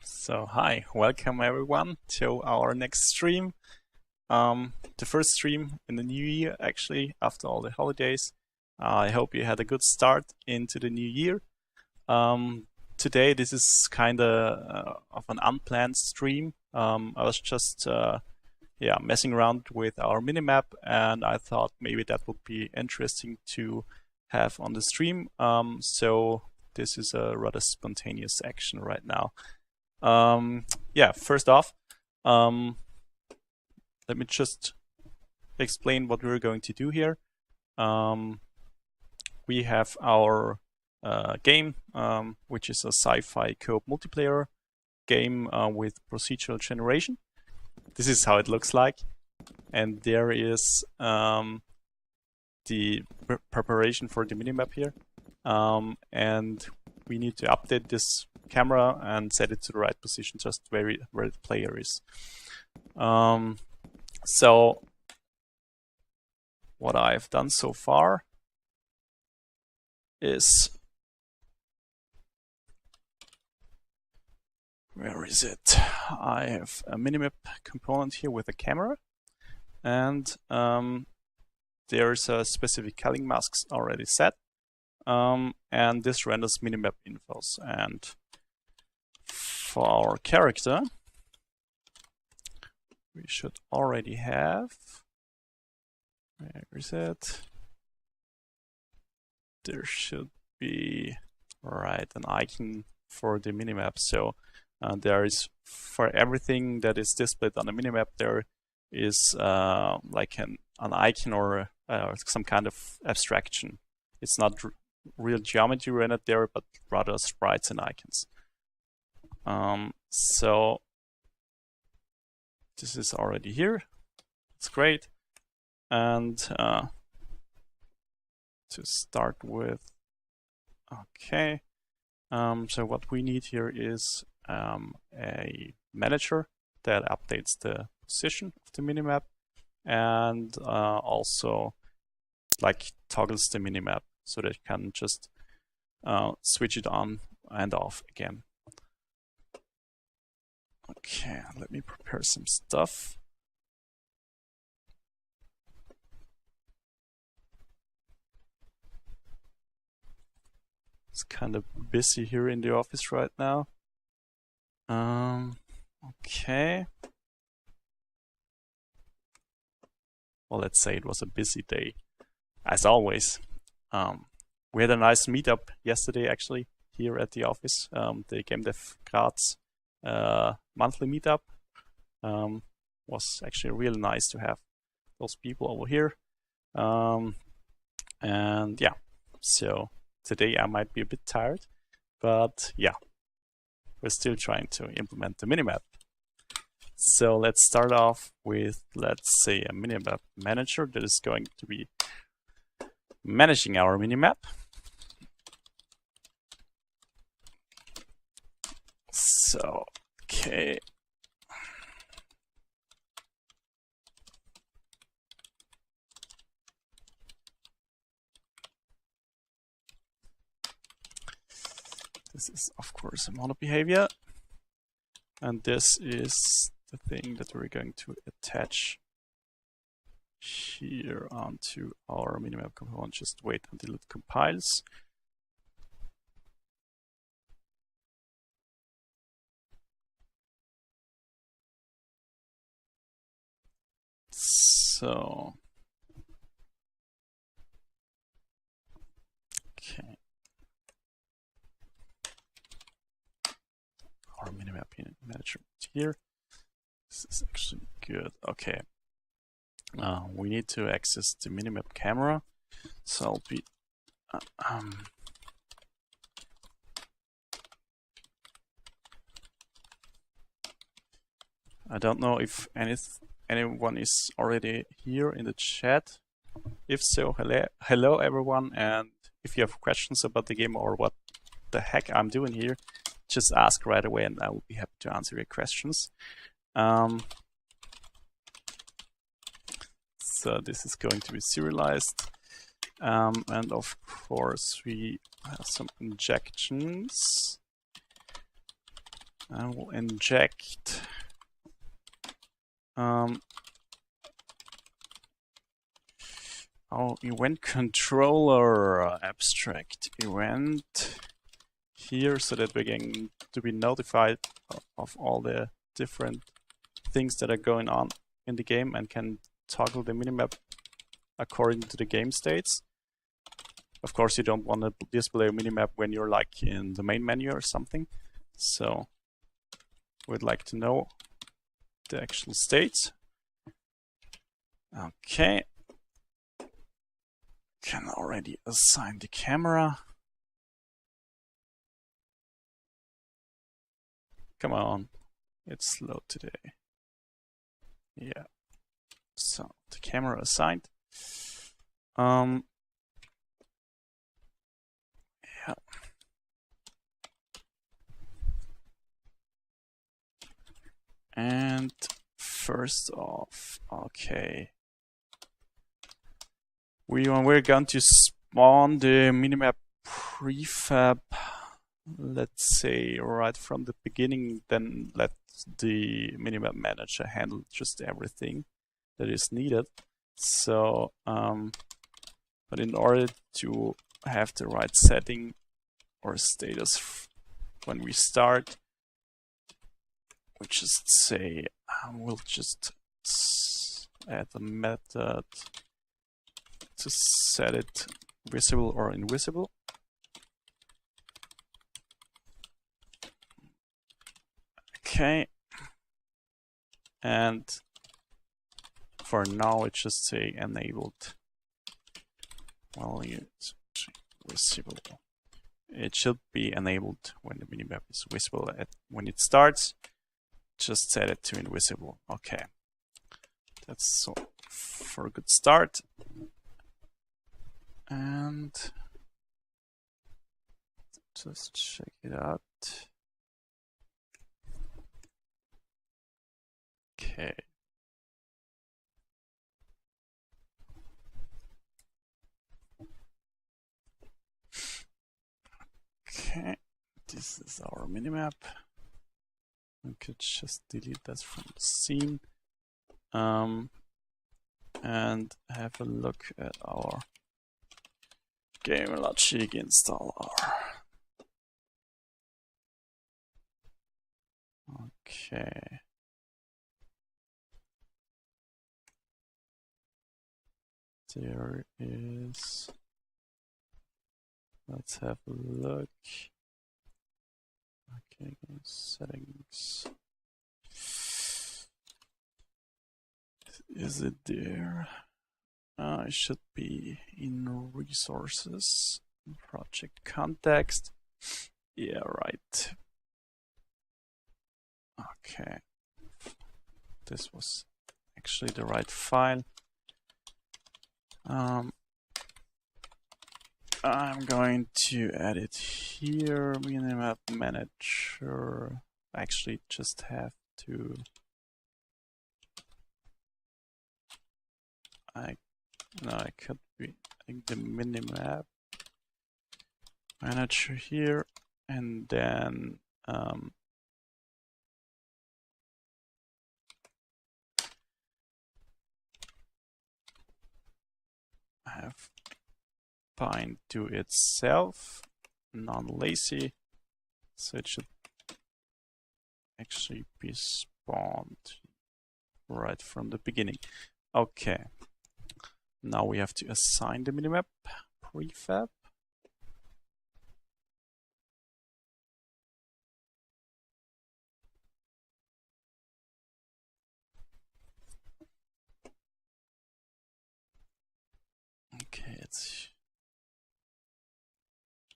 So hi, welcome everyone to our next stream. The first stream in the new year, actually, after all the holidays. I hope you had a good start into the new year. Today, this is kind of an unplanned stream. I was just messing around with our minimap, and I thought maybe that would be interesting to have on the stream. So this is a rather spontaneous action right now. First off, let me just explain what we're going to do here. We have our game, which is a sci-fi co-op multiplayer game with procedural generation. This is how it looks like. And there is the preparation for the minimap here. And we need to update this camera and set it to the right position, just where the player is. So what I've done so far is, where is it? I have a minimap component here with a camera, and there's a specific culling masks already set, and this renders minimap infos. And for our character, we should already have, where is it? There should be, right, an icon for the minimap. So there is, for everything that is displayed on the minimap, there is like an icon or some kind of abstraction. It's not real geometry rendered there, but rather sprites and icons. So this is already here. It's great. And to start with, okay. So what we need here is a manager that updates the position of the minimap, and also like toggles the minimap so that you can just switch it on and off again. Okay, let me prepare some stuff. It's kind of busy here in the office right now. Okay. Well, let's say it was a busy day, as always. We had a nice meetup yesterday, actually, here at the office. The Game Dev Graz monthly meetup was actually really nice to have those people over here. And yeah, so today I might be a bit tired, but yeah, we're still trying to implement the minimap. So let's start off with, let's say, a minimap manager that is going to be managing our minimap. So, okay. This is, of course, a mono behavior. And this is the thing that we're going to attach here onto our minimap component. Just wait until it compiles. So, okay. Our minimap manager here. This is actually good. Okay. We need to access the minimap camera. So I'll be I don't know if anyone is already here in the chat. If so, hello everyone, and if you have questions about the game or what the heck I'm doing here, just ask right away and I will be happy to answer your questions. So this is going to be serialized, and of course we have some injections. I will inject our event controller abstract event here, so that we're going to be notified of all the different things that are going on in the game and can toggle the minimap according to the game states. Of course, you don't want to display a minimap when you're like in the main menu or something. So we'd like to know the actual states. Okay. Can already assign the camera. Come on, it's slow today. Yeah. So the camera assigned. Yeah. And first off, okay. We're going to spawn the minimap prefab, let's say right from the beginning, then let the minimap manager handle just everything that is needed. So, but in order to have the right setting or status when we start, we just say we'll just add a method to set it visible or invisible. Okay, and for now it just say enabled. Well, it's visible. It should be enabled when the minimap is visible. When it starts, just set it to invisible. Okay, that's so for a good start. And just check it out. Okay. Okay, this is our minimap. We could just delete that from the scene. And have a look at our game logic installer. Okay. There is. Let's have a look. Okay, settings. Is it there? It should be in resources, project context. Yeah, right. Okay. This was actually the right file. I'm going to add it here. Minimap manager. Actually, just have to. I could be the minimap manager here, and then have bind to itself, non-lazy, so it should actually be spawned right from the beginning. Okay. Now we have to assign the minimap prefab. Okay, it's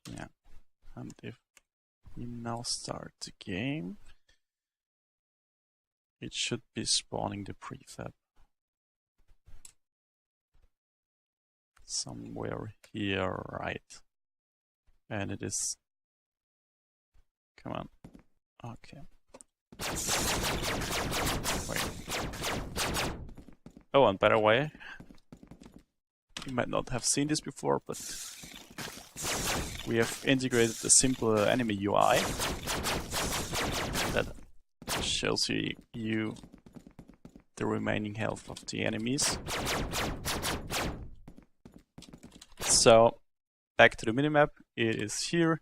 yeah. And if we now start the game, it should be spawning the prefab somewhere here, right? And it is. Come on. Okay. Wait. Oh, and by the way, you might not have seen this before, but we have integrated the simple enemy UI that shows you the remaining health of the enemies. So back to the minimap, it is here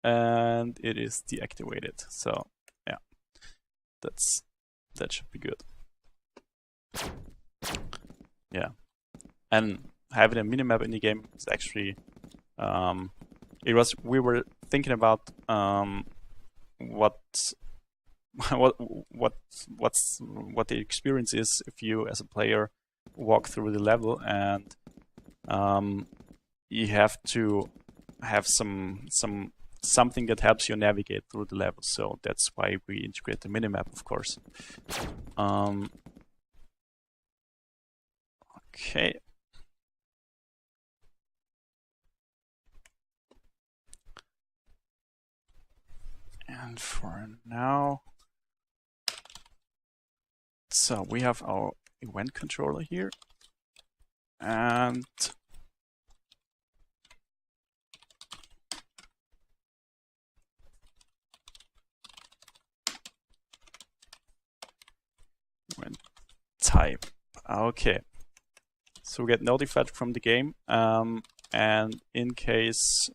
and it is deactivated. So yeah, that should be good. Yeah, and having a minimap in the game is actually we were thinking about what the experience is if you as a player walk through the level, and you have to have something that helps you navigate through the level. So that's why we integrate the minimap, of course. Okay. And for now, so we have our event controller here, and event type. Okay, so we get notified from the game, and in case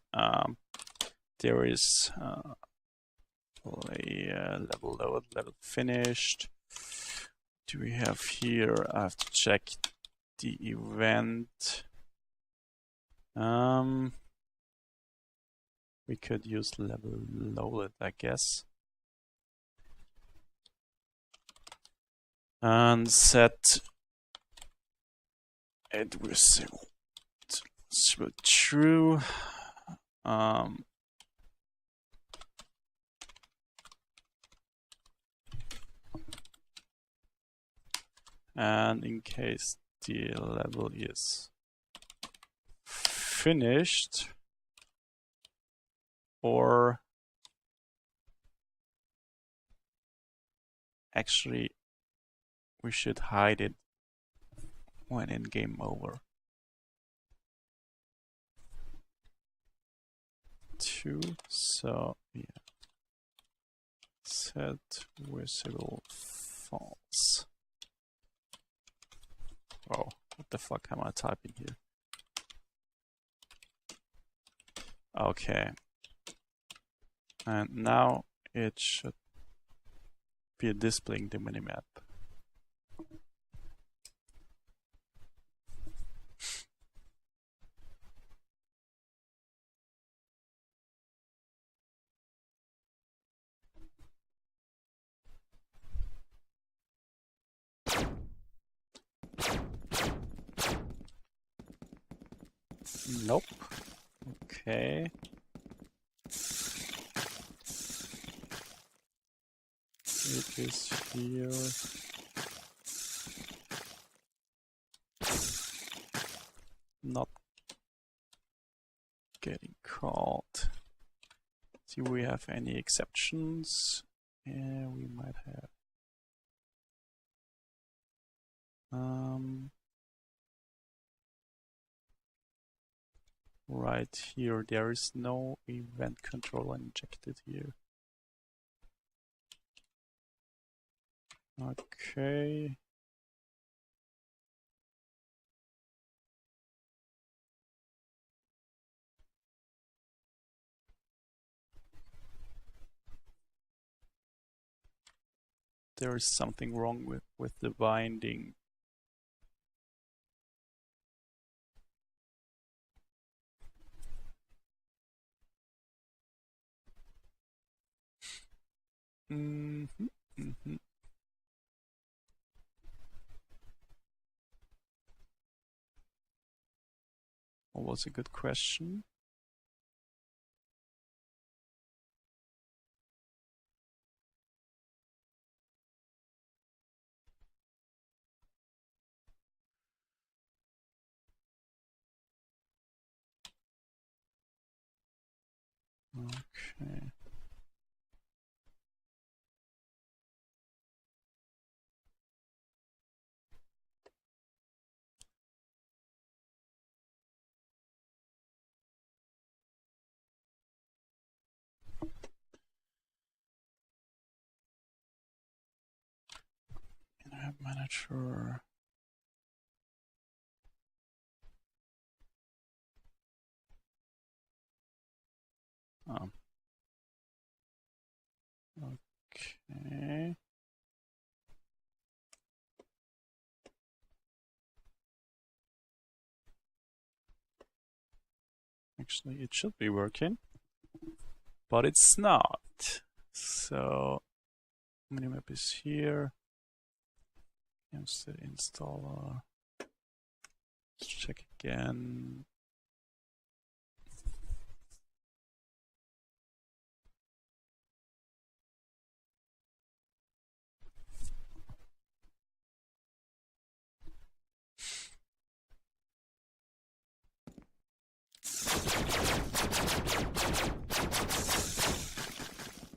there is level load, level finished. Do we have here? I have to check the event. We could use level loaded, I guess. And set it was true. And in case the level is finished, or actually we should hide it when in game over. 2, so yeah, set visible false. Oh, what the fuck am I typing here? Okay. And now it should be displaying the minimap. Nope. Okay. It is here. Not getting called. Do we have any exceptions? Yeah, we might have. Right here, there is no event controller injected here. Okay. There is something wrong with the binding. What was a good question? Okay. Minimap manager. Okay. Actually, it should be working, but it's not. So Minimap is here. Instead installer. Let's check again.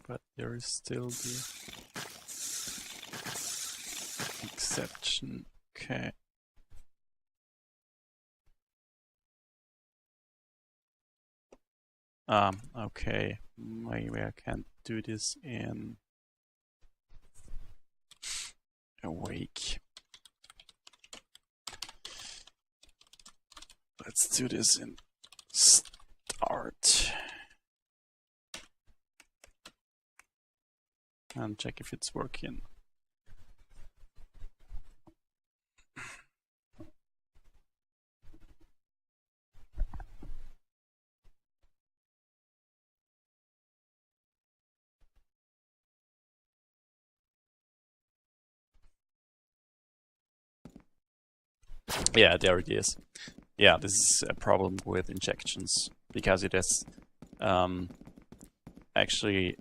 But there is still the exception. Okay. Okay. Maybe I can't do this in awake. Let's do this in start. And check if it's working. Yeah, there it is. Yeah, this is a problem with injections because it has actually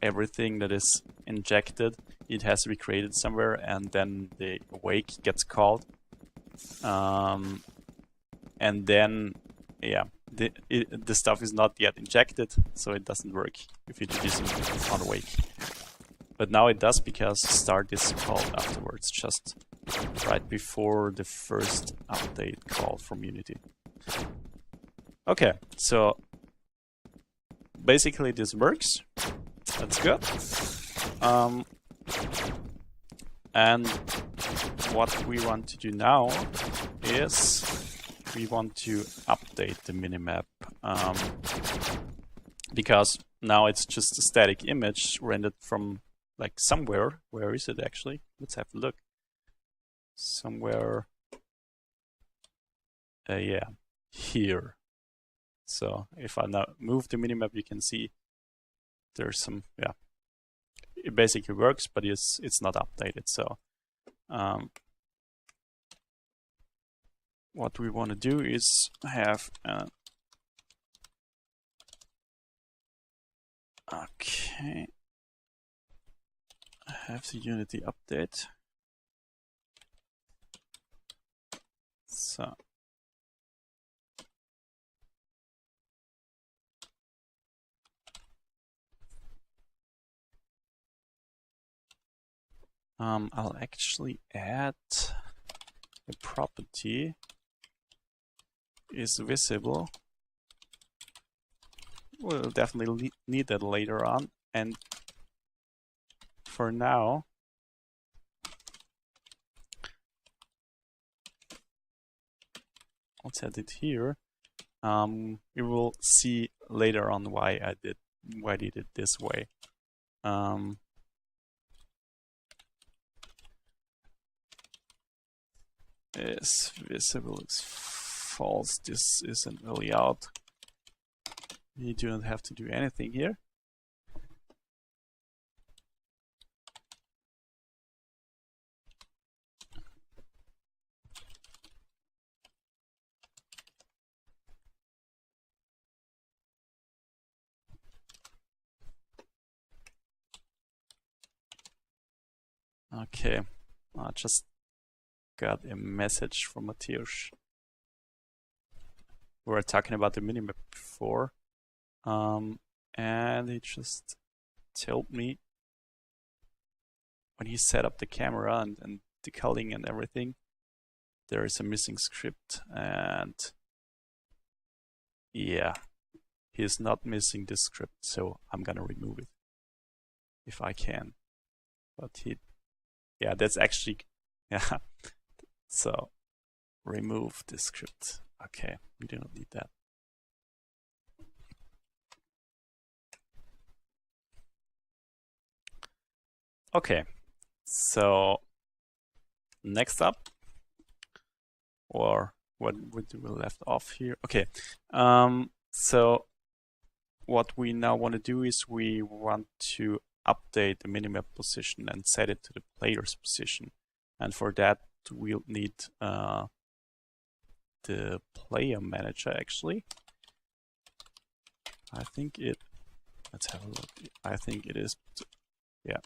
everything that is injected, it has to be created somewhere, and then the awake gets called, and then yeah, the stuff is not yet injected, so it doesn't work if you do this on awake. But now it does because start is called afterwards, just right before the first update call from Unity. Okay, so basically this works. That's good. And what we want to do now is we want to update the minimap, because now it's just a static image rendered from like somewhere. Where is it actually? Let's have a look. Somewhere, yeah, here. So if I now move the minimap, you can see there's some, yeah, it basically works, but it's not updated. So what we want to do is have okay, have the Unity update. So I'll actually add a property is visible. We'll definitely need that later on, and for now I'll set it here. We will see later on why I did it this way. Is visible is false. This isn't really out. You do not have to do anything here. Okay, I just got a message from Mateusz. We were talking about the minimap before, and he just told me when he set up the camera and the culling and everything, there is a missing script, and yeah, he is not missing this script, so I'm gonna remove it if I can. But he Yeah, that's actually, yeah. So remove this script. Okay, we do not need that. Okay, so next up, or what we left off here. Okay, so what we now want to do is we want to update the minimap position and set it to the player's position. And for that, we'll need the player manager actually. I think it, let's have a look. I think it is, yeah,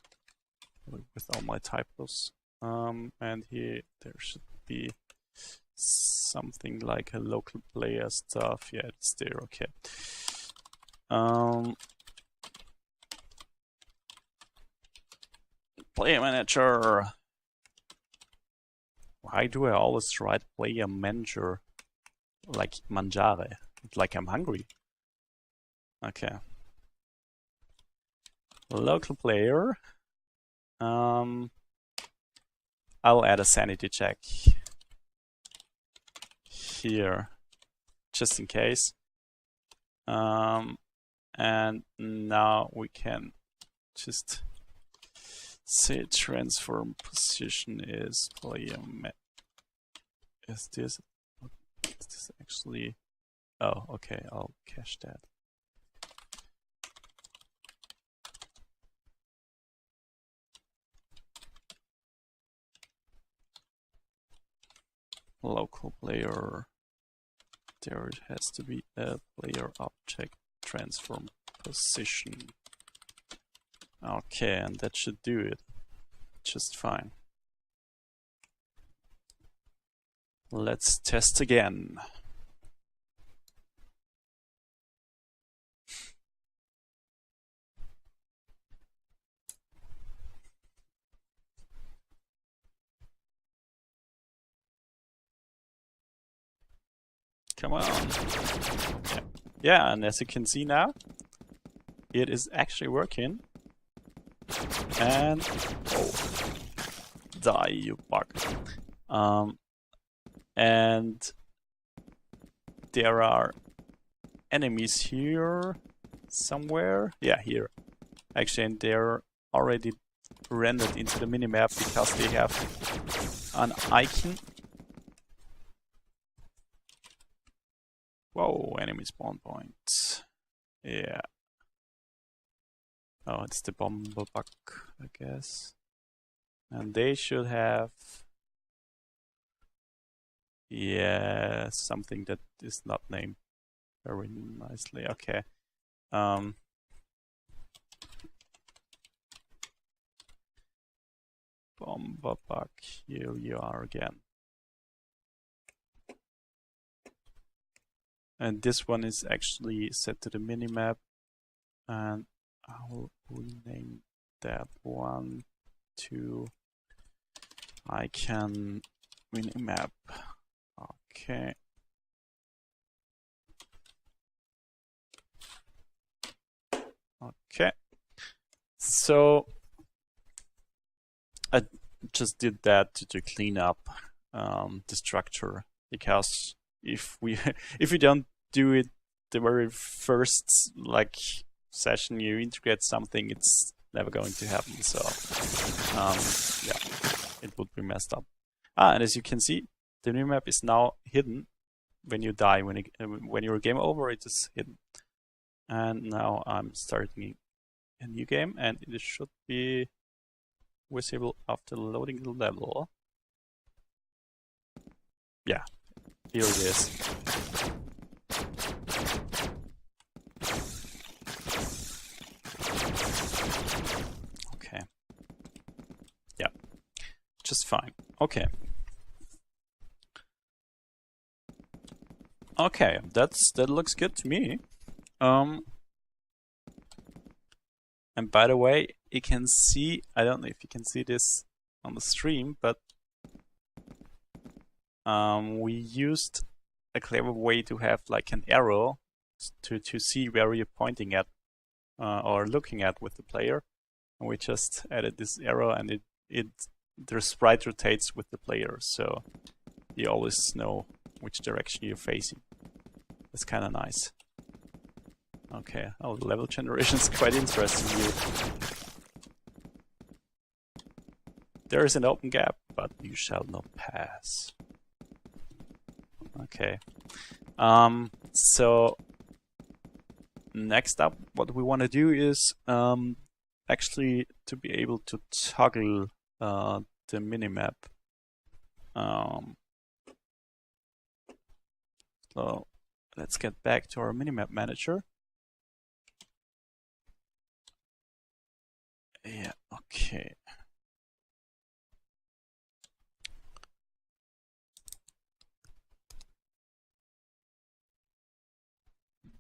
with all my typos. And here there should be something like a local player stuff. Yeah, it's there, okay. Player manager. Why do I always write player manager like mangiare? Like I'm hungry. Okay. Local player. I'll add a sanity check here, just in case. And now we can just say transform position is player. Is this actually? Oh, okay. I'll cache that. Local player. There has to be a player object transform position. Okay, and that should do it just fine. Let's test again. Come on. Yeah, and as you can see now, it is actually working. And oh, die, you bug. And there are enemies here somewhere. Yeah, here. Actually, and they're already rendered into the minimap because they have an icon. Whoa, enemy spawn point. Yeah. Oh, it's the bomber bug, I guess. And they should have, yeah, something that is not named very nicely. Okay. Bomber bug, here you are again. And this one is actually set to the minimap, and I'll rename that one to I can minimap. Okay. Okay. So I just did that to clean up the structure, because if we don't do it the very first session you integrate something, it's never going to happen. So yeah, it would be messed up. And as you can see, the minimap is now hidden when you die. When you're game over, it is hidden. And now I'm starting a new game, and it should be visible after loading the level. Yeah, here it is. Okay. Yeah, just fine. Okay. Okay, that looks good to me. And by the way, you can see, I don't know if you can see this on the stream, but we used a clever way to have like an arrow to see where you're pointing at or looking at with the player. And we just added this arrow, and it their sprite rotates with the player, so you always know which direction you're facing. That's kind of nice. Okay, oh, the level generation is quite interesting here. There is an open gap, but you shall not pass. Okay. So next up, what we want to do is actually to be able to toggle the minimap. So let's get back to our minimap manager. Yeah, okay.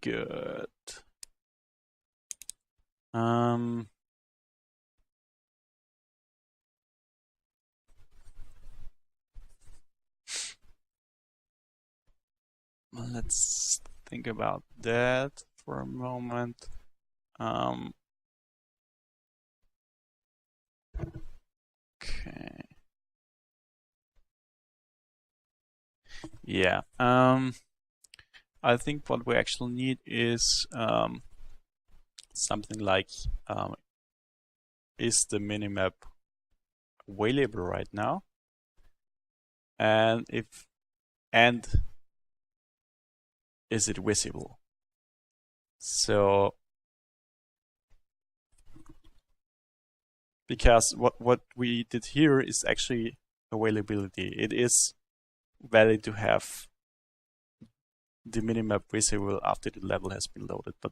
Good. Let's think about that for a moment. Okay. Yeah. I think what we actually need is something like is the minimap available right now? And is it visible? So because what we did here is actually availability. It is valid to have the minimap visible after the level has been loaded, but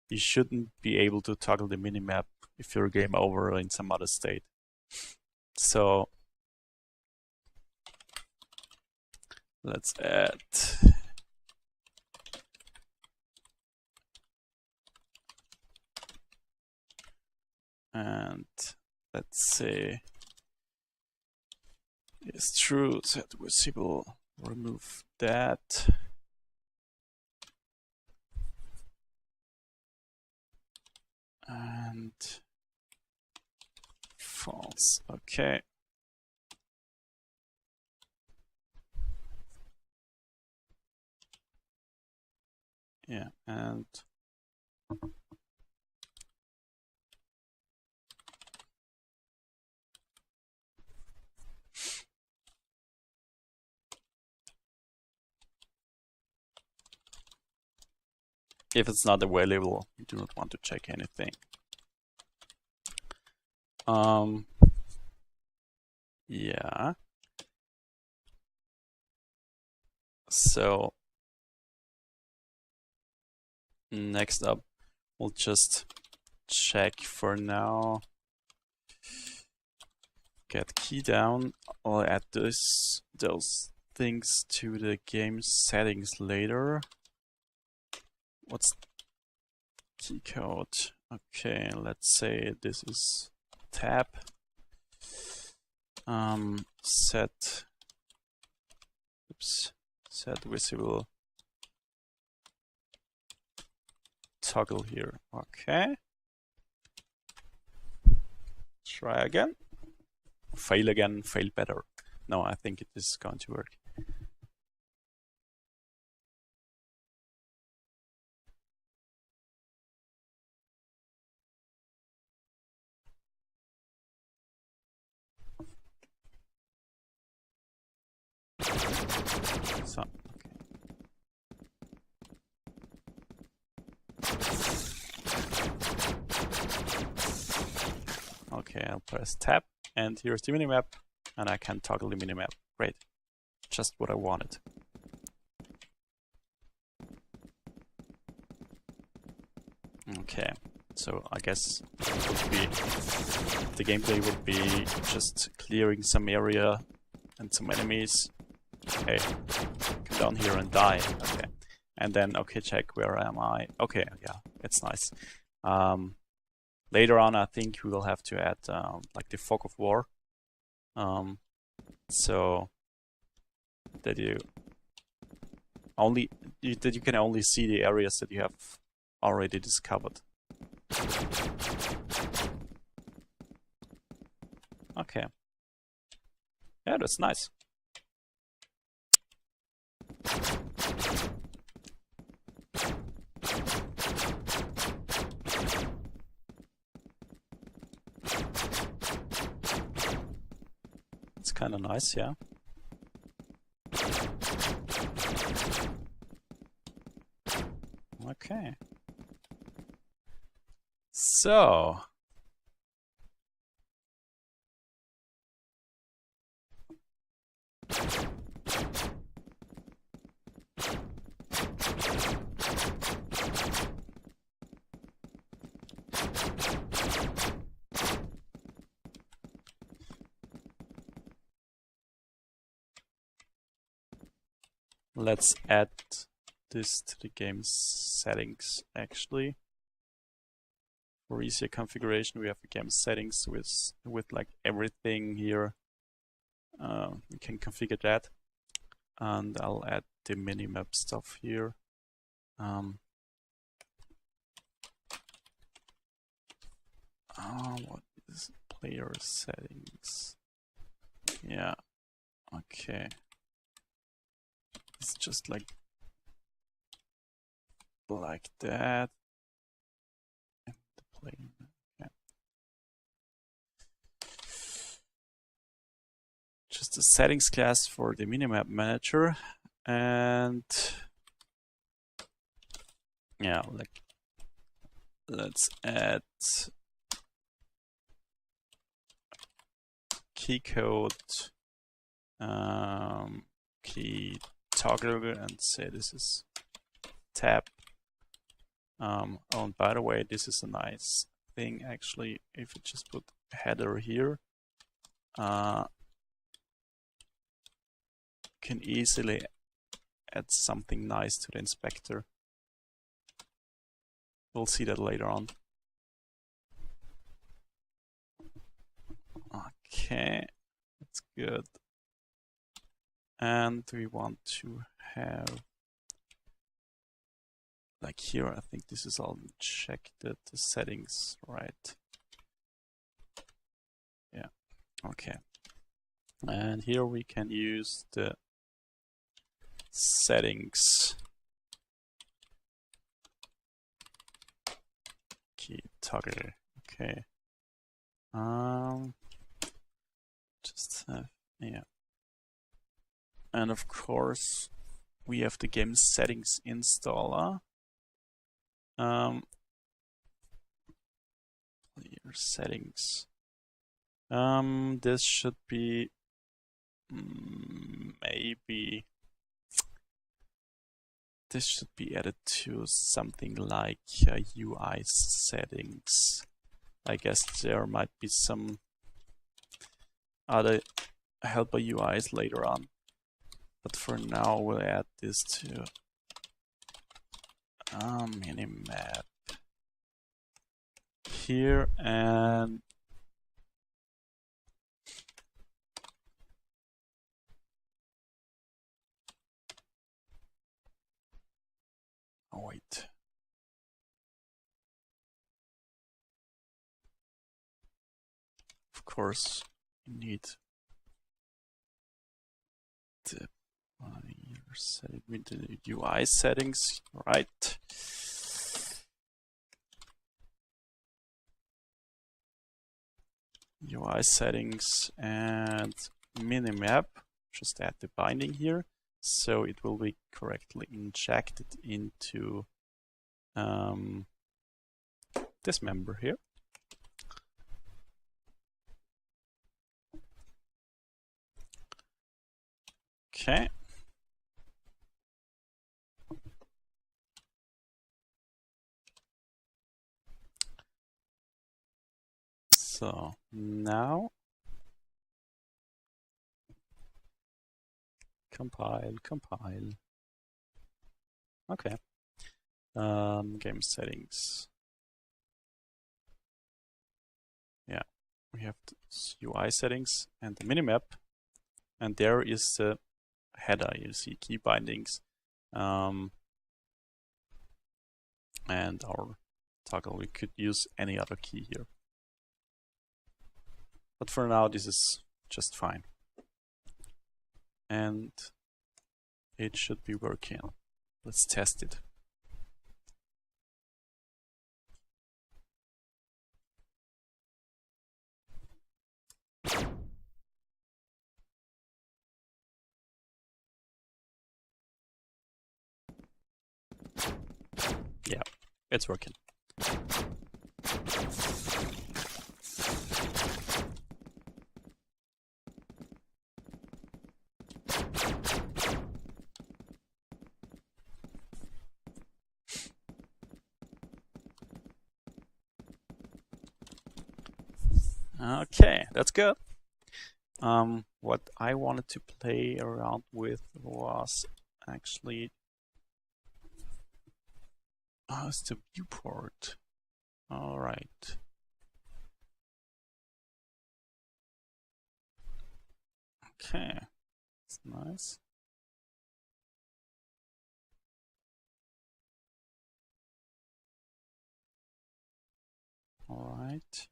you shouldn't be able to toggle the minimap if you're game over or in some other state. So let's add and let's say is true set visible. Remove that. And false. Okay. Yeah, and if it's not available, you do not want to check anything. Yeah. So next up, we'll just check for now. Get key down. I'll add those things to the game settings later. What's key code? Okay, let's say this is tab. Set visible toggle here. Okay. Try again. Fail again, fail better. No, I think it is going to work. So, okay, I'll press tab, and here's the minimap, and I can toggle the minimap. Great, just what I wanted. Okay, so I guess the gameplay would be just clearing some area and some enemies. Okay, come down here and die. Okay, and then okay, check where am I? Okay, yeah, it's nice. Later on, I think we will have to add like the fog of war, so that you can only see the areas that you have already discovered. Okay, Yeah, that's nice. It's kind of nice, yeah. Okay. So, let's add this to the game settings actually. For easier configuration, we have the game settings with like everything here. We can configure that, and I'll add the minimap stuff here. What is player settings? Yeah, okay. It's just like that. And the player, okay. Just a settings class for the minimap manager, and yeah, like let's add key code, key toggle, and say this is tab. Oh, and by the way, this is a nice thing actually. If you just put header here, can easily add something nice to the inspector. We'll see that later on. Okay, that's good. And we want to have, like here, I think this is all checked the settings, right? Yeah, okay. And here we can use the settings key toggle. Okay. Just have, yeah. And of course, we have the game settings installer. Player settings. This should be maybe this should be added to something like UI settings. I guess there might be some other helper UIs later on, but for now we'll add this to Minimap here, and oh wait, of course you need the UI settings, right? UI settings and minimap. Just add the binding here, so it will be correctly injected into this member here. Okay. So now compile. Okay. Game settings. Yeah, we have the UI settings and the minimap, and there is the header. You see key bindings, and our toggle. We could use any other key here, but for now this is just fine. and it should be working. Let's test it. Yeah, it's working. Okay, that's good. What I wanted to play around with was actually it's the viewport. All right. Okay, that's nice. All right.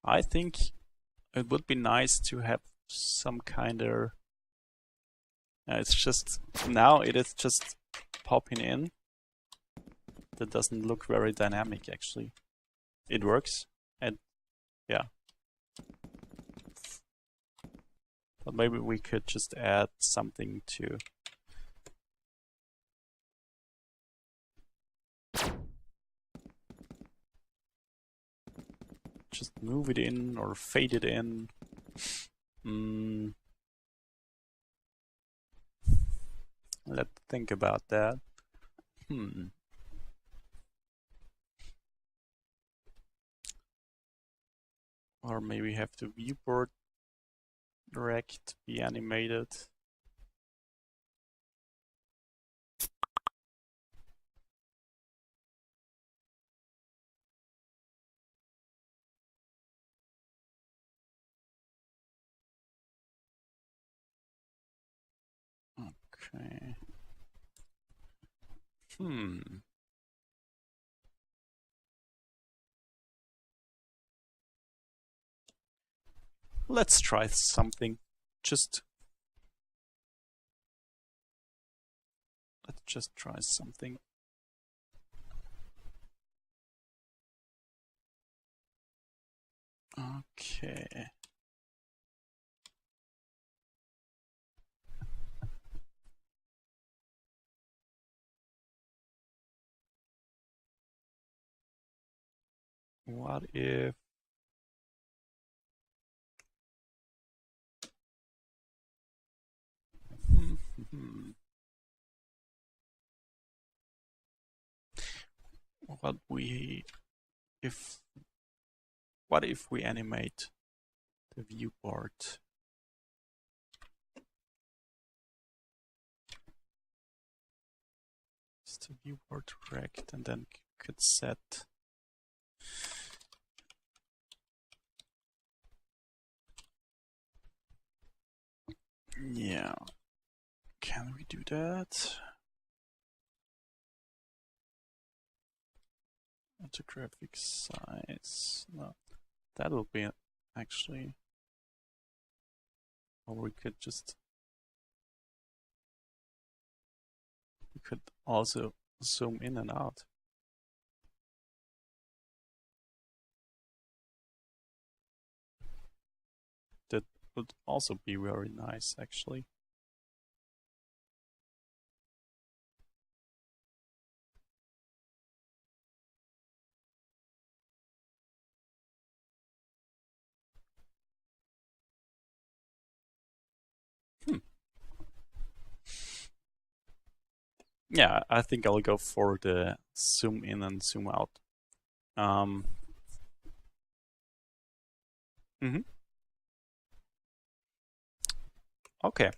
I think it would be nice to have some kind of it's just now it is just popping in. That doesn't look very dynamic actually. It works, and yeah. But maybe we could just add something to just move it in or fade it in. Let's think about that. Or maybe have the viewport direct be animated. Okay. Let's try something. Let's just try something. Okay. What if what if we animate the viewport? Is the viewport rect, and then could set yeah. Can we do that? The graphic size. No, that'll be actually. Or we could also zoom in and out. That would also be very nice, actually. Yeah, I think I'll go for the zoom in and zoom out. Okay.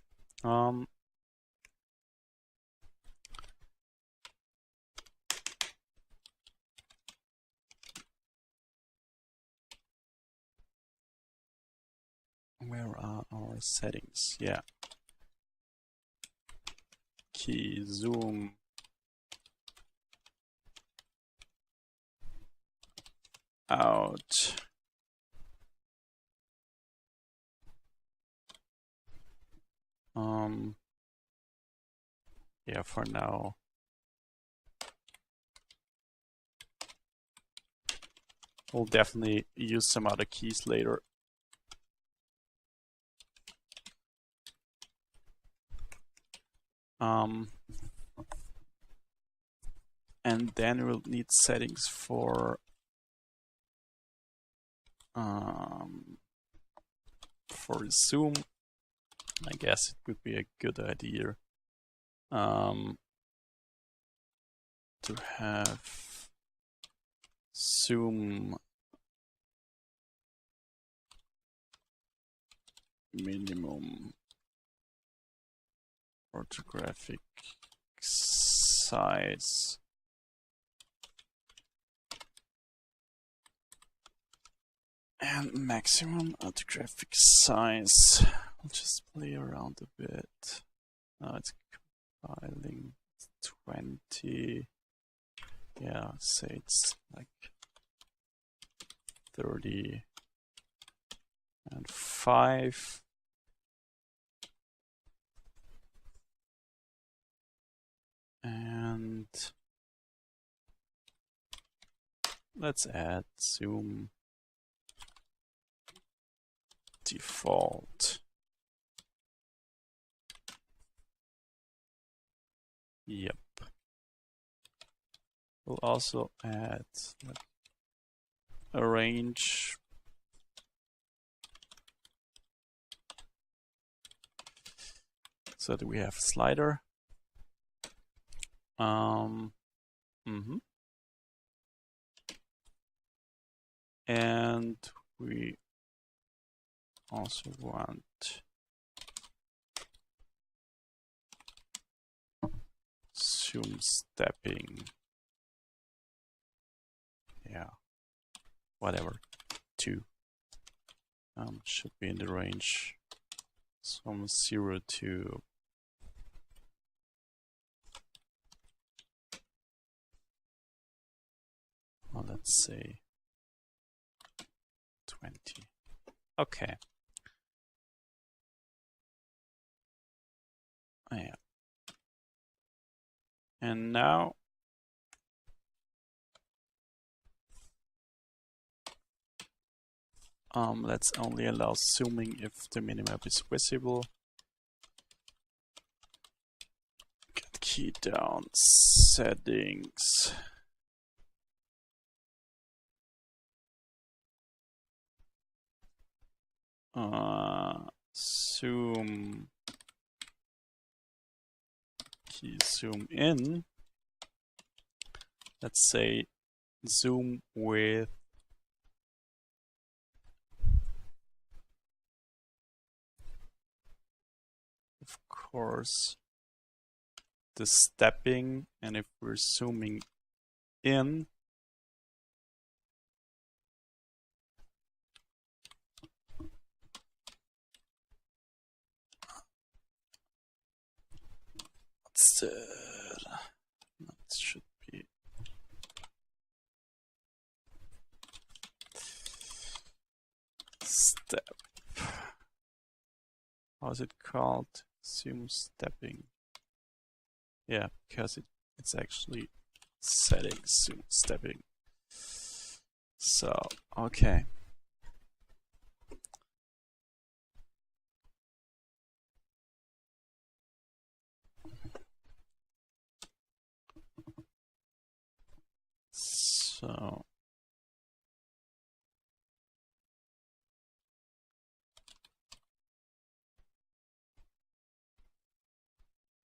Where are our settings? Yeah. key zoom out. Yeah, for now. We'll definitely use some other keys later. And then we'll need settings for zoom. I guess it would be a good idea to have zoom minimum orthographic size and maximum orthographic size. I'll just play around a bit. Now it's compiling. 20. Yeah, say it's like 30 and 5. And let's add zoom default. Yep. We'll also add like a range. So that we have a slider. And we also want zoom stepping. Yeah, whatever, 2. Should be in the range from 0 to well, let's say 20. Okay. Oh, yeah. And now let's only allow zooming if the minimap is visible. Get key down, settings. Zoom key zoom in. Let's say zoom with of course the stepping, and if we're zooming in, that should be step. How is it called? Zoom stepping. Yeah, because it's actually settings zoom stepping. So, okay. So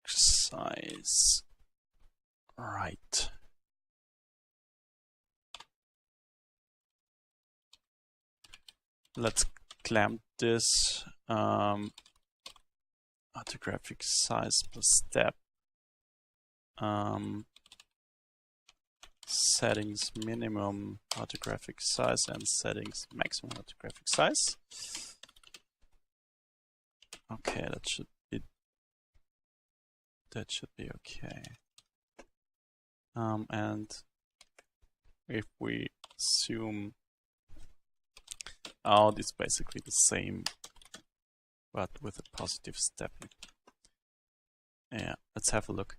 size, right. Let's clamp this orthographic size per step. Settings minimum orthographic size and settings maximum orthographic size. Okay, that should be that should be okay. And if we zoom out, it's basically the same, but with a positive stepping. Yeah, let's have a look.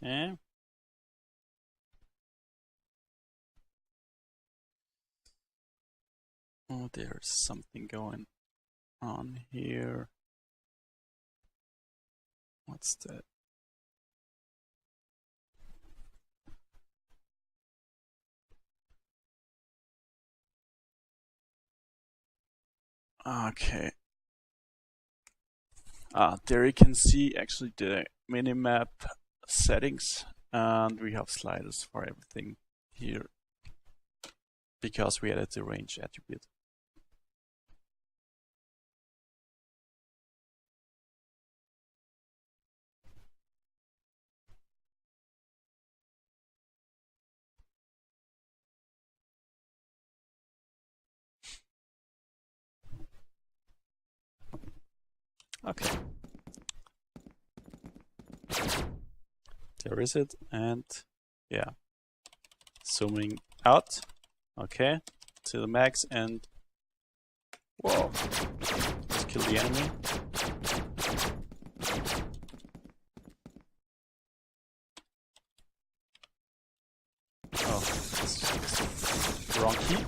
Okay. Oh, there's something going on here. What's that? Okay. There you can see actually the minimap settings, and we have sliders for everything here because we added the range attribute. Okay. There is it, and yeah. Zooming out, okay, to the max, and whoa, let's kill the enemy. Oh, that's wrong key.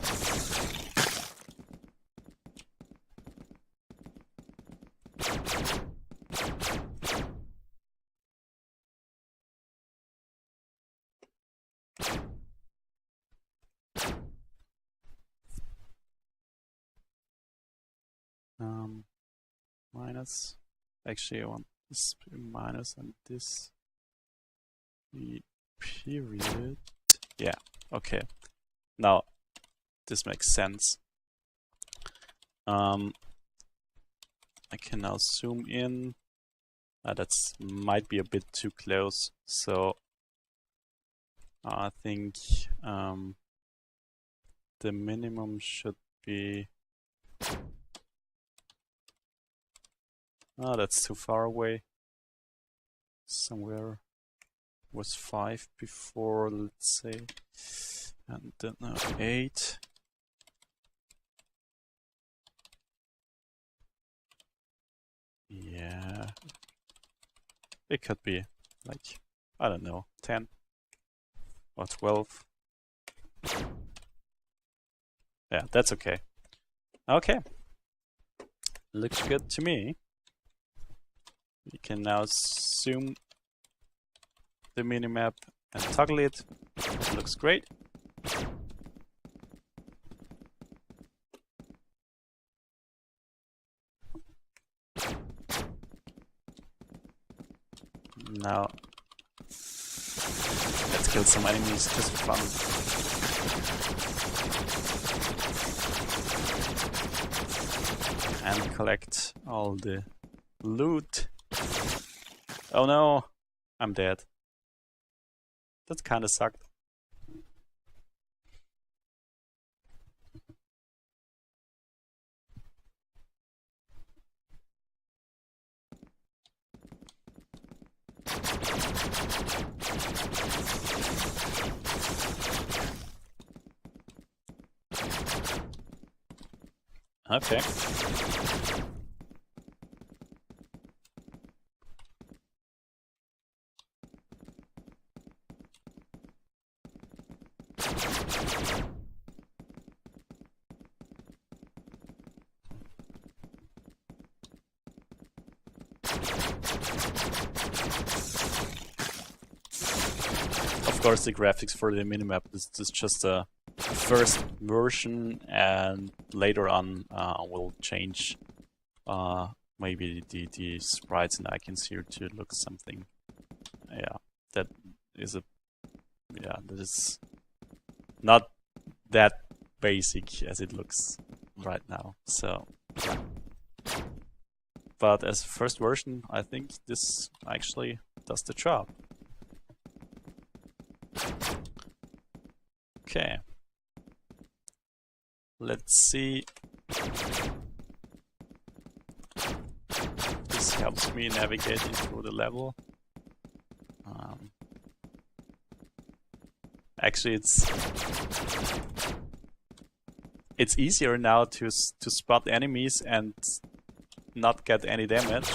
Minus, actually I want this minus and this the period. Yeah, okay. Now this makes sense. I can now zoom in. That's might be a bit too close, so I think the minimum should be. Oh, that's too far away. Somewhere was 5 before, let's say, and then 8. Yeah, it could be like, I don't know, 10 or 12. Yeah, that's okay. Okay, looks good to me. We can now zoom the minimap and toggle it. It looks great. Now let's kill some enemies just for fun. And collect all the loot. Oh no, I'm dead. That kinda sucked. Okay. Of course, the graphics for the minimap is just a first version, and later on we'll change maybe the sprites and icons here to look something. Yeah, that is not that basic as it looks right now. So yeah. But as a first version, I think this actually does the job. Okay. Let's see. This helps me navigating through the level. Actually, it's easier now to spot enemies and not get any damage.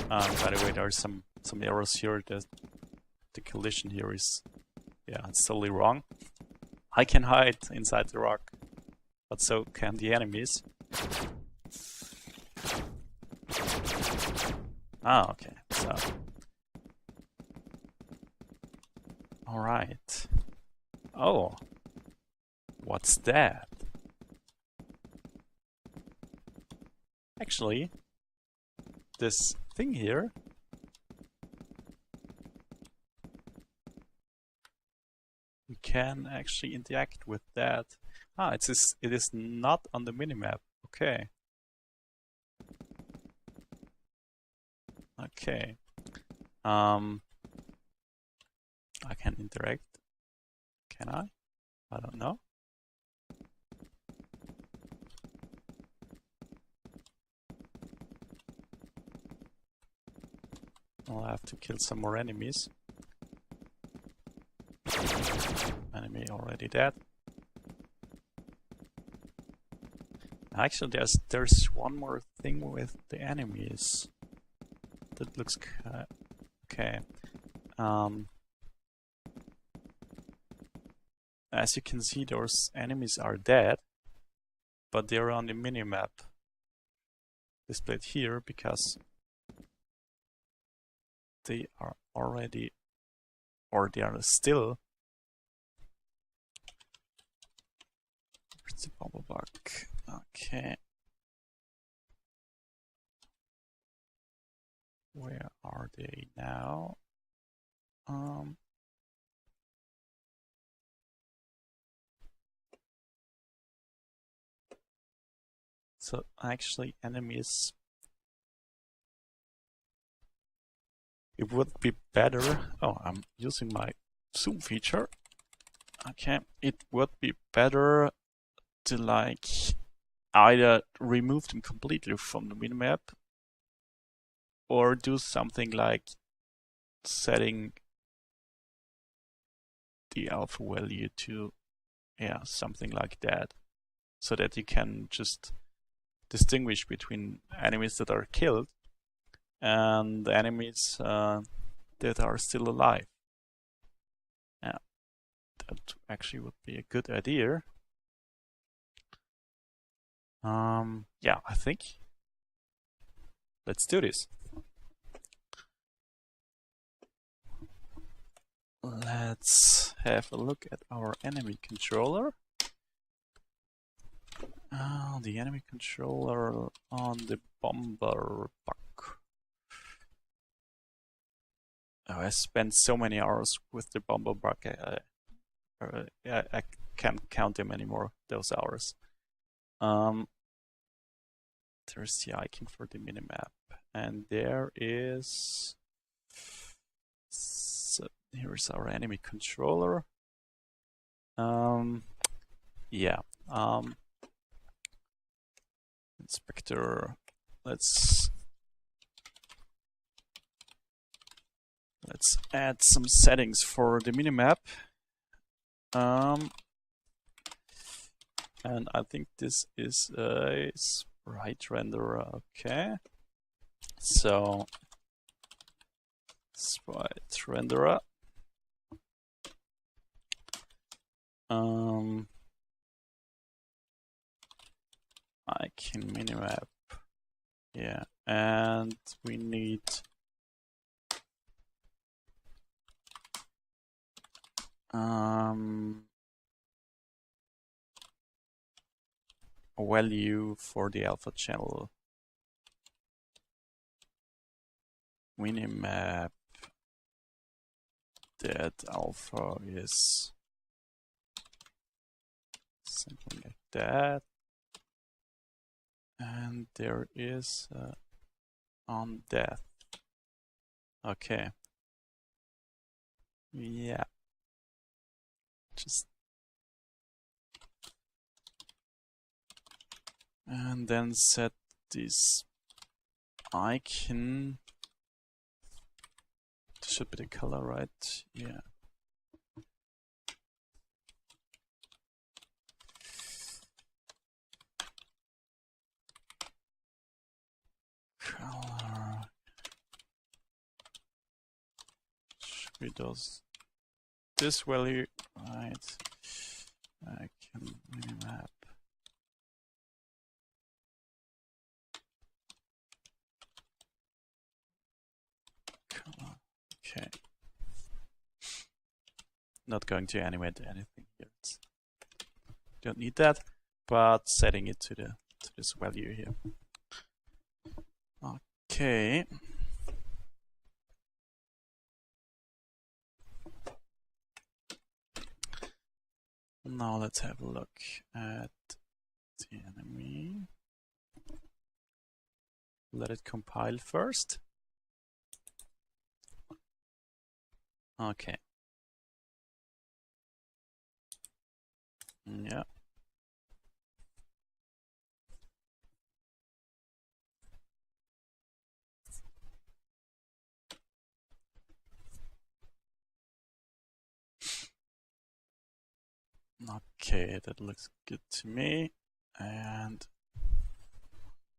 By the way, there are some errors here. The collision here is, yeah, it's totally wrong. I can hide inside the rock, but so can the enemies. Ah, okay. So, all right. Oh, what's that? Actually, this thing here we can actually interact with that. Ah, it is not on the minimap. Okay. Okay. I can interact. Can I? I don't know. I'll have to kill some more enemies. Enemy already dead. Actually, there's one more thing with the enemies. That looks okay. As you can see, those enemies are dead, but they're on the minimap displayed here because they are already, or they are still. Where's the bubble bug? Okay. Where are they now? So actually enemies, it would be better. Oh, I'm using my zoom feature. Okay, it would be better to like either remove them completely from the minimap or do something like setting the alpha value to, yeah, something like that, so that you can just distinguish between enemies that are killed and enemies that are still alive. Yeah, that actually would be a good idea. Yeah, I think let's do this. Let's have a look at our enemy controller. The enemy controller on the bomber buck. Oh, I spent so many hours with the bomber buck. I can't count them anymore, those hours. There's the icon for the minimap, and there is. So here's our enemy controller. Yeah. Inspector. Let's add some settings for the minimap. And I think this is a sprite renderer. Okay. So sprite renderer. I can minimap. Yeah, and we need a value for the alpha channel. Minimap that alpha is something like that. And there is on death. Okay. Yeah. Just and then set this icon. This should be the color, right? Yeah. Color. Should be this value, right? I can minimap. Color. Okay. Not going to animate anything here. Don't need that, but setting it to this value here. Okay. Now let's have a look at the enemy. Let it compile first. Okay. Yeah. Okay, that looks good to me. And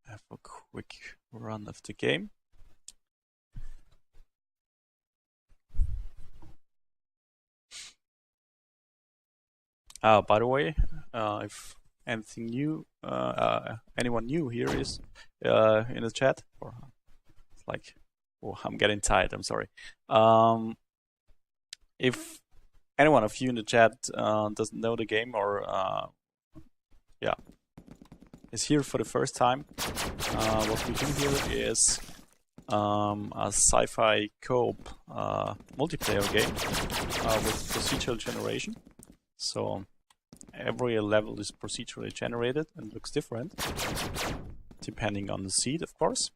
have a quick run of the game. By the way, if anything new, anyone new here is in the chat, or it's like, oh, I'm getting tired. I'm sorry. If anyone of you in the chat doesn't know the game or yeah, is here for the first time, what we do here is a sci-fi co-op multiplayer game with procedural generation. So every level is procedurally generated and looks different, depending on the seed, of course.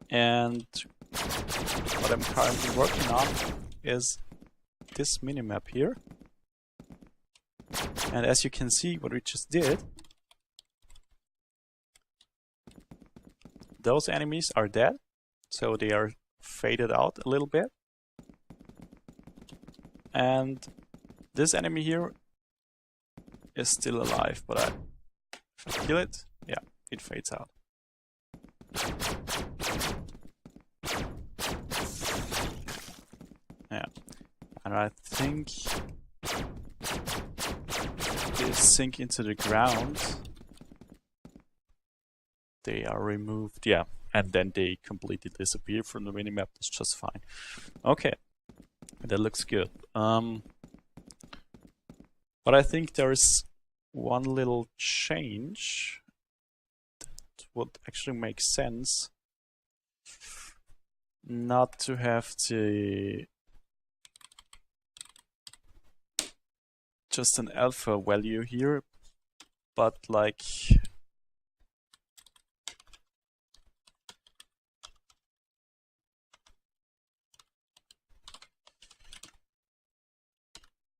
And what I'm currently working on is this minimap here. And as you can see, what we just did, those enemies are dead, so they are faded out a little bit. And this enemy here is still alive, but if I kill it, yeah, it fades out. Yeah, and I think they sink into the ground. They are removed, yeah, and then they completely disappear from the minimap. That's just fine. Okay, that looks good. But I think there is one little change that would actually make sense. Not to have the just an alpha value here, but like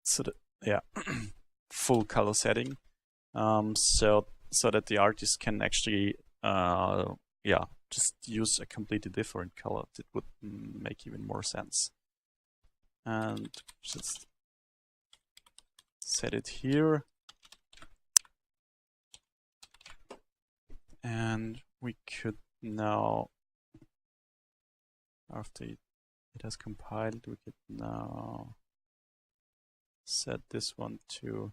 so that, yeah, full color setting, so that the artist can actually yeah, just use a completely different color. It would make even more sense. And just set it here. And we could now, after it has compiled, we could now set this one to,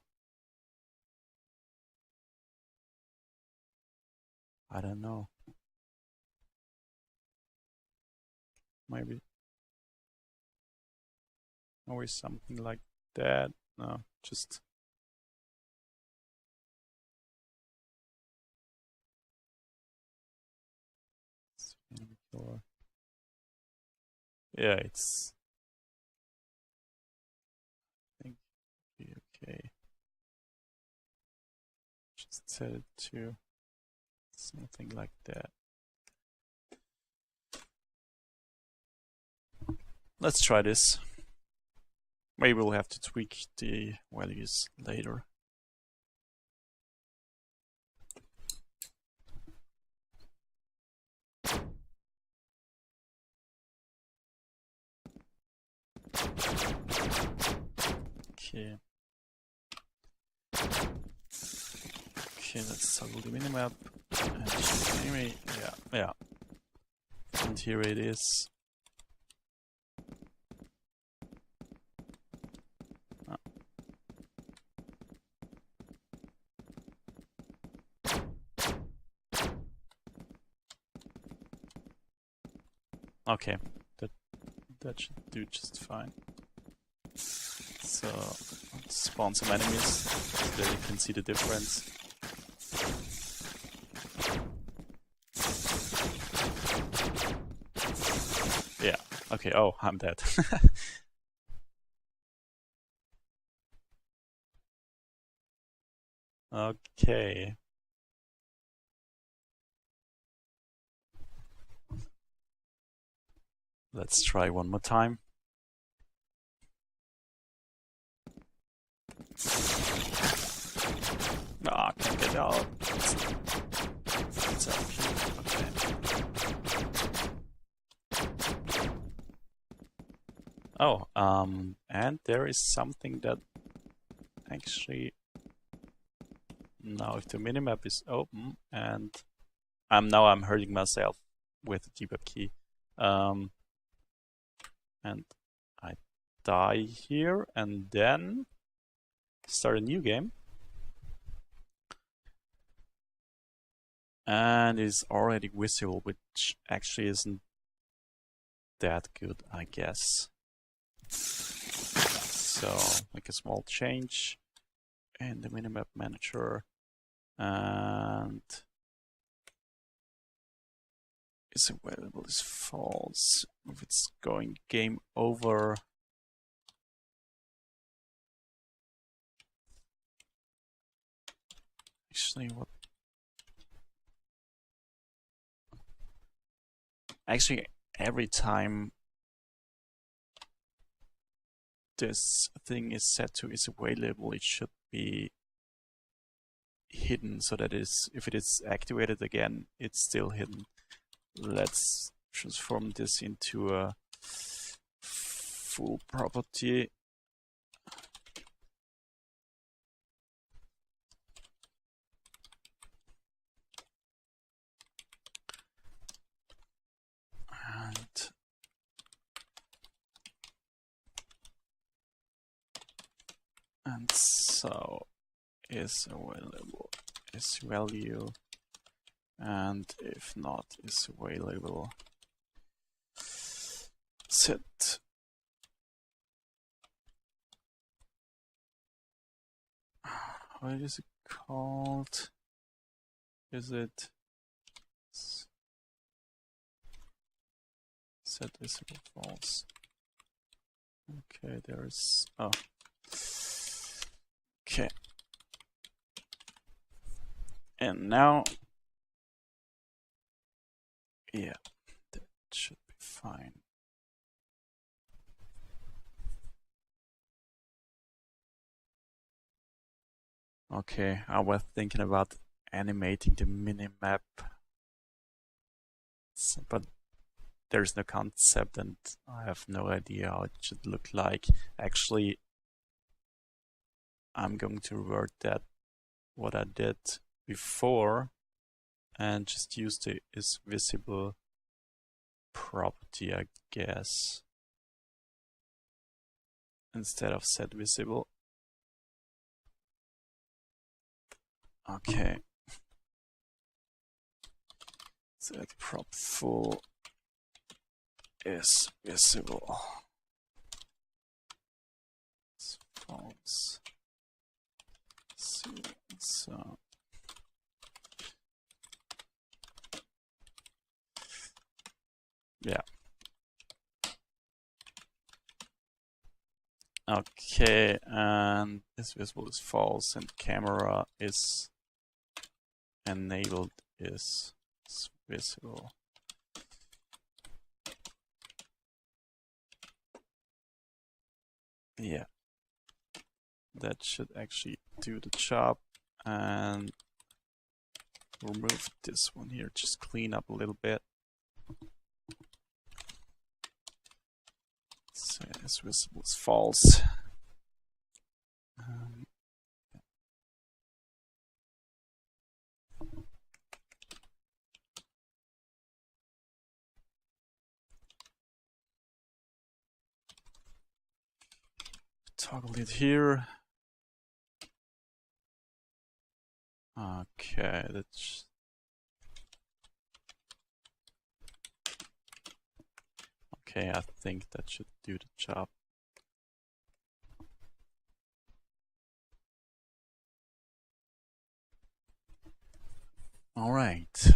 I don't know, maybe always something like that. No, just yeah, it's I think okay. Just set it to something like that. Let's try this. Maybe we'll have to tweak the values later. Okay. Okay, let's toggle the minimap. And anyway, yeah. And here it is. Okay, that should do just fine. So let's spawn some enemies so that you can see the difference. Yeah, okay, oh, I'm dead. Okay. Let's try one more time. Ah, can't get out. It's up here. Okay. Oh, and there is something that actually now if the minimap is open and I'm hurting myself with the debug key. And I die here and then start a new game. And it's already visible, which actually isn't that good, I guess. So make a small change in the minimap manager and is available is false. If it's going game over, actually what? Actually, every time this thing is set to is available, it should be hidden so that if it is activated again, it's still hidden. Let's transform this into a full property. And so is available is value, and if not is available set. What is it called? Is it set visible false? Okay, there's okay. And now, yeah, that should be fine. Okay, I was thinking about animating the minimap, but there's no concept and I have no idea how it should look like. Actually, I'm going to revert that what I did before and just use the is visible property, I guess, instead of set visible. Okay. Set prop full is visible. It's false. So yeah. Okay, and is visible is false and camera is enabled is visible. Yeah, that should actually do the job. And remove this one here, just clean up a little bit. So it's visible is false. Toggle it here. Okay, that's okay. I think that should do the job. All right.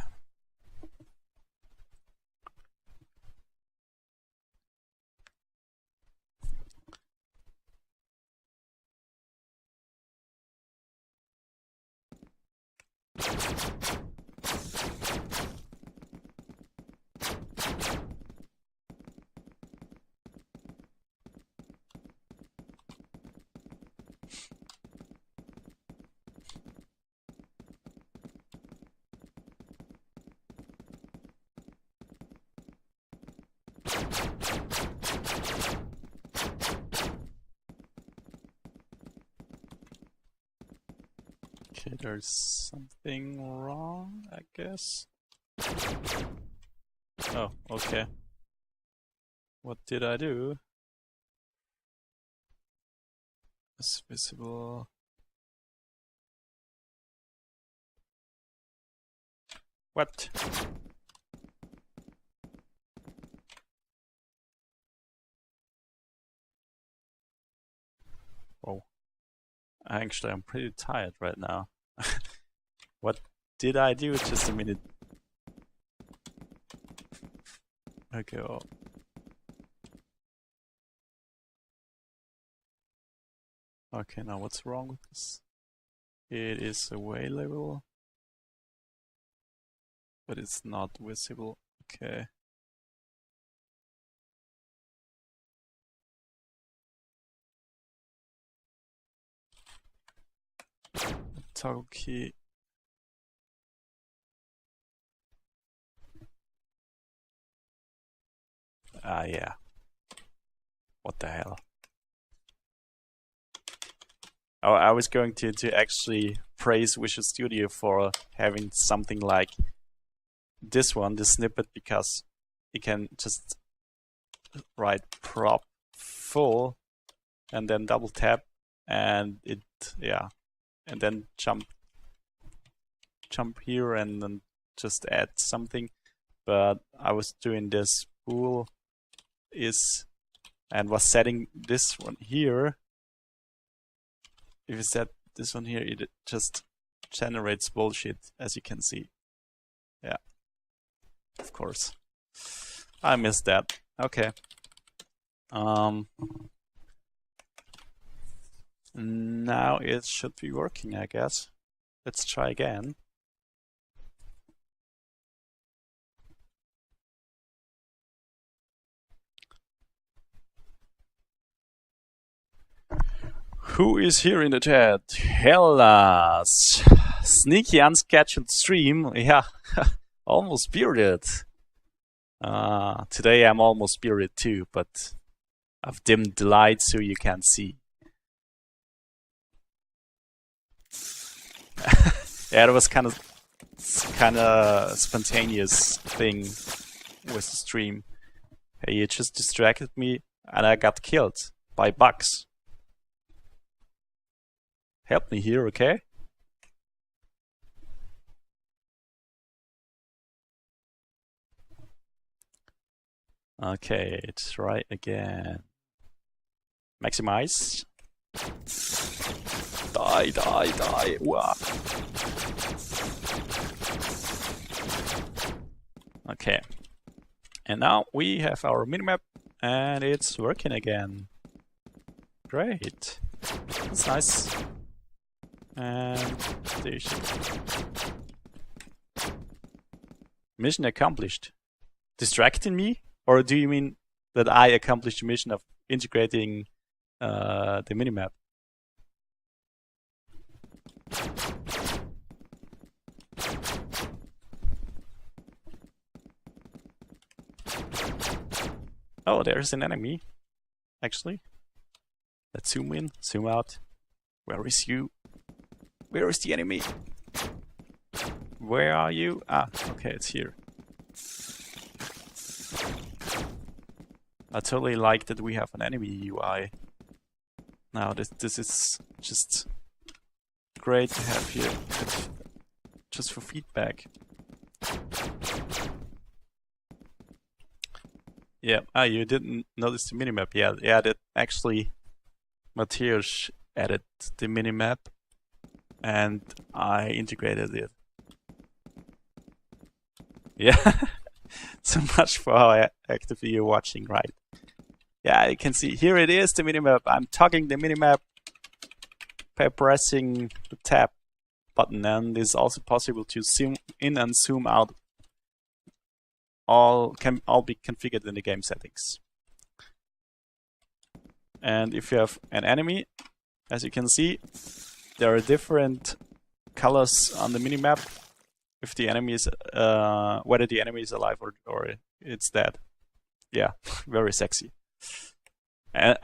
Okay, there's something wrong, I guess. Oh, okay. What did I do? It's visible. What? Oh. Actually, I'm pretty tired right now. What did I do? Just a minute. Okay. Oh. Okay, now what's wrong with this? It is available, but it's not visible. Okay. Toggle key. Ah, yeah. What the hell? Oh, I was going to actually praise Visual Studio for having something like this one, this snippet, because you can just write prop full and then double tap and it, yeah, and then jump here and then just add something. But I was doing this bool is and was setting this one here. If you set this one here, it just generates bullshit, as you can see. Yeah, of course. I missed that. Okay. Now it should be working, I guess. Let's try again. Who is here in the chat? Hellas. Sneaky unscheduled stream. Yeah, almost bearded. Today I'm almost bearded too, but I've dimmed the light so you can't see. Yeah, it was kind of spontaneous thing with the stream. Hey, it just distracted me and I got killed by bugs. Help me here, okay? Okay, try again. Maximize. Die, die, die. Wow. Okay. And now we have our minimap and it's working again. Great. That's nice. And station. Mission accomplished. Distracting me? Or do you mean that I accomplished the mission of integrating the minimap? Oh, there's an enemy, actually. Let's zoom in, zoom out. Where is you? Where is the enemy? Where are you? Ah, okay, it's here. I totally like that we have an enemy UI. Now this is just great to have here, just for feedback. Yeah, you didn't notice the minimap. Yeah, that actually Matthias added the minimap and I integrated it. Yeah, so much for how actively you're watching, right? Yeah, you can see here it is, the minimap. I'm tugging the minimap by pressing the tab button, and it's also possible to zoom in and zoom out. Can all be configured in the game settings. And if you have an enemy, as you can see, there are different colors on the minimap. If the enemy is, whether the enemy is alive or it's dead. Yeah, very sexy. And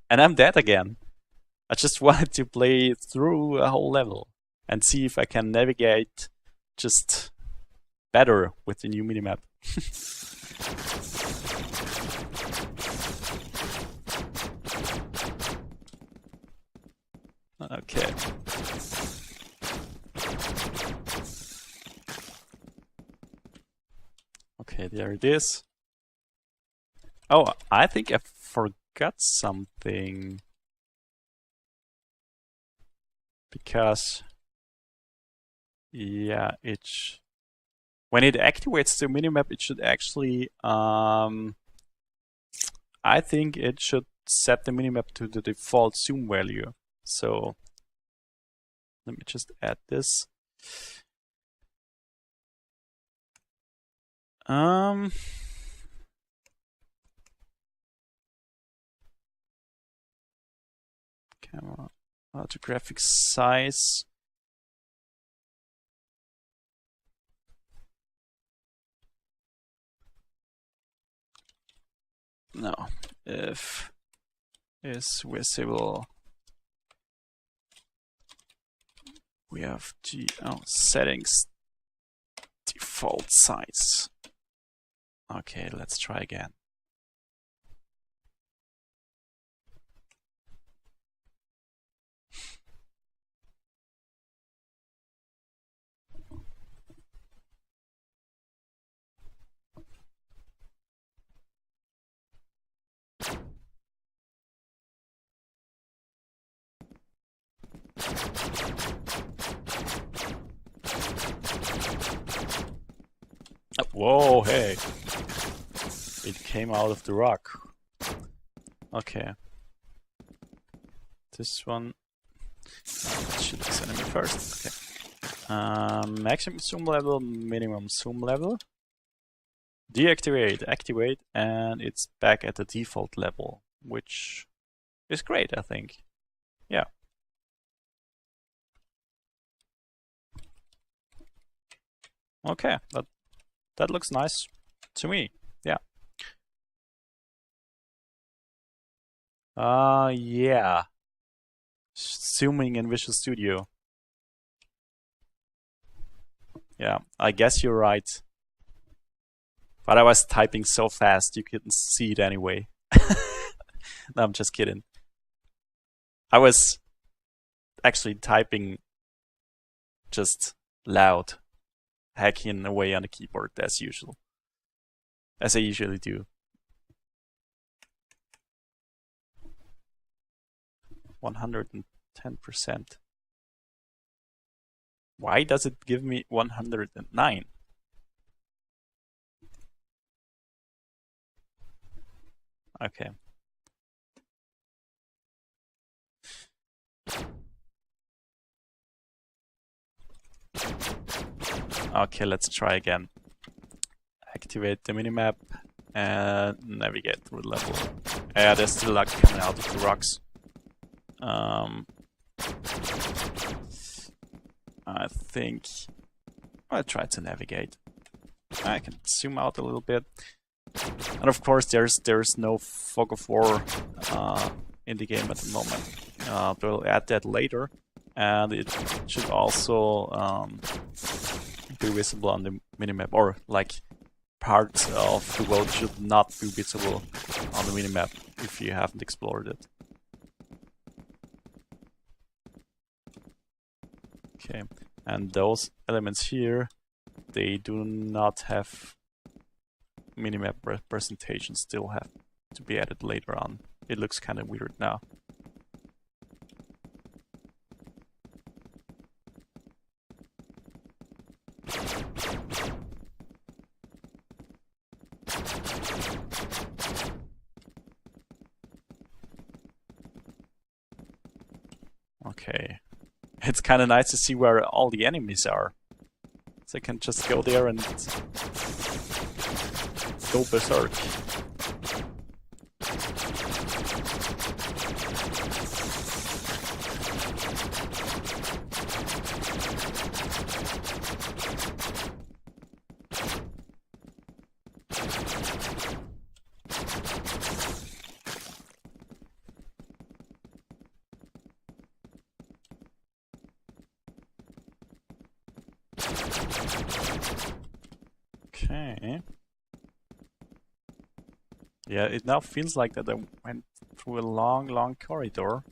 I'm dead again. I just wanted to play through a whole level and see if I can navigate just better with the new minimap. Okay. Okay, there it is. Oh, I think I forgot something. Because, yeah, when it activates the minimap, it should actually, I think it should set the minimap to the default zoom value. So, let me just add this. Camera, to graphics size. No, if is visible, we have the settings default size. Okay, let's try again. Whoa, hey. It came out of the rock. Okay. This one. Let's shoot this enemy first. Okay. Maximum zoom level, minimum zoom level. Deactivate, activate, and it's back at the default level, which is great, I think. Yeah. Okay, that looks nice to me. Yeah. Yeah. Zooming in Visual Studio. Yeah, I guess you're right. But I was typing so fast you couldn't see it anyway. No, I'm just kidding. I was actually typing just loud, hacking away on the keyboard as usual. As I usually do. 110%. Why does it give me 109? Okay. Okay, let's try again. activate the minimap and navigate through the level. Yeah, there's still luck coming out of the rocks. I think I'll try to navigate. I can zoom out a little bit. And of course there's no fog of war in the game at the moment. We'll add that later, and it should also be visible on the minimap, or like parts of the world should not be visible on the minimap if you haven't explored it. Okay, and those elements here, they do not have minimap representations, still have to be added later on. It looks kind of weird now. Okay, it's kind of nice to see where all the enemies are. So I can just go there and go berserk. Okay. Yeah, it now feels like that I went through a long corridor.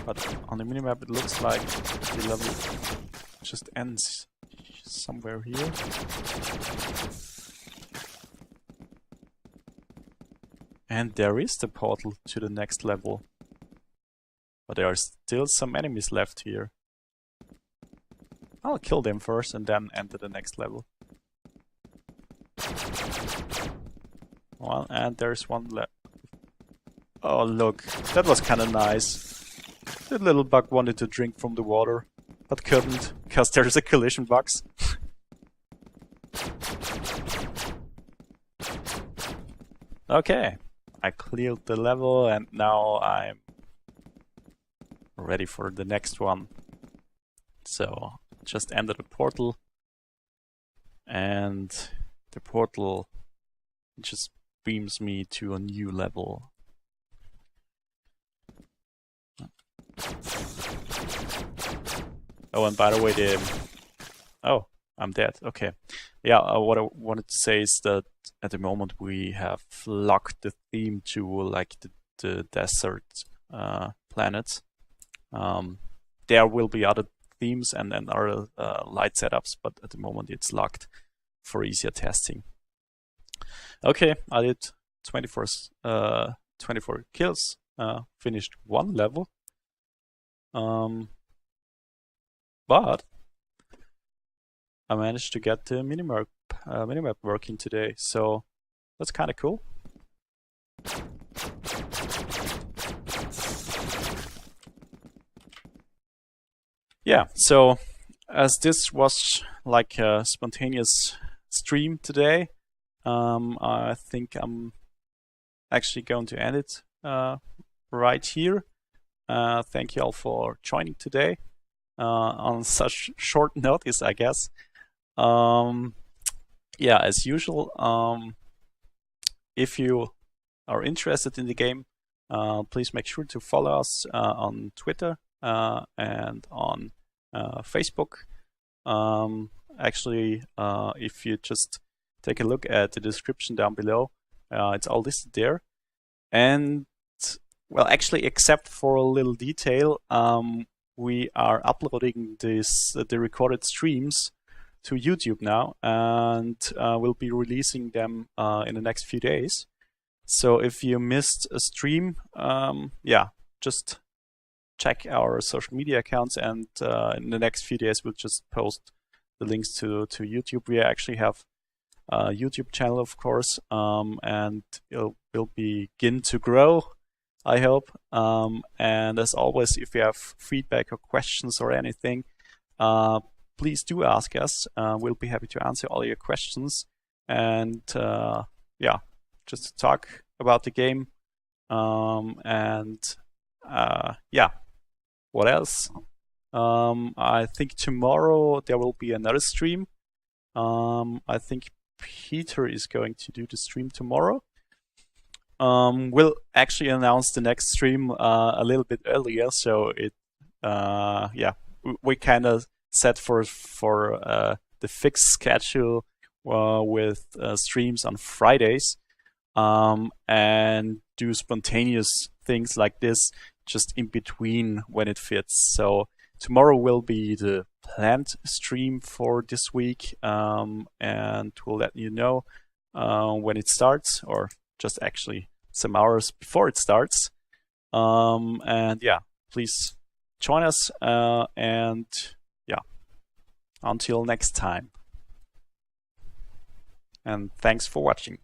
But on the minimap it looks like the level just ends somewhere here. And there is the portal to the next level. But there are still some enemies left here. I'll kill them first and then enter the next level. Well, and there's one left. Oh, look, that was kind of nice. The little bug wanted to drink from the water, but couldn't, because there's a collision box. Okay, I cleared the level and now I'm ready for the next one. So, just enter the portal, and the portal just beams me to a new level. Oh, and by the way, oh, I'm dead. Okay. Yeah, what I wanted to say is that at the moment we have locked the theme to like the desert planets. There will be other themes and other light setups, but at the moment it's locked for easier testing. Okay, I did 24 kills, finished one level, but I managed to get the minimap working today, so that's kind of cool. Yeah, so as this was like a spontaneous stream today, I think I'm actually going to end it right here. Thank you all for joining today on such short notice, I guess. Yeah, as usual, if you are interested in the game, please make sure to follow us on Twitter and on Facebook. Actually, if you just take a look at the description down below, it's all listed there. And well, actually, except for a little detail, we are uploading the recorded streams to YouTube now, and we'll be releasing them in the next few days. So if you missed a stream, yeah, just check our social media accounts, and in the next few days we'll just post the links to YouTube. We actually have a YouTube channel, of course, and it will begin to grow, I hope. And as always, if you have feedback or questions or anything, please do ask us. We'll be happy to answer all your questions, and yeah, just to talk about the game. Yeah, what else? I think tomorrow there will be another stream. I think Peter is going to do the stream tomorrow. We'll actually announce the next stream a little bit earlier, so it yeah, we kind of set for the fixed schedule with streams on Fridays, and do spontaneous things like this just in between when it fits. So tomorrow will be the planned stream for this week, and we'll let you know when it starts, or just actually some hours before it starts. And yeah, please join us, and yeah, until next time. And thanks for watching.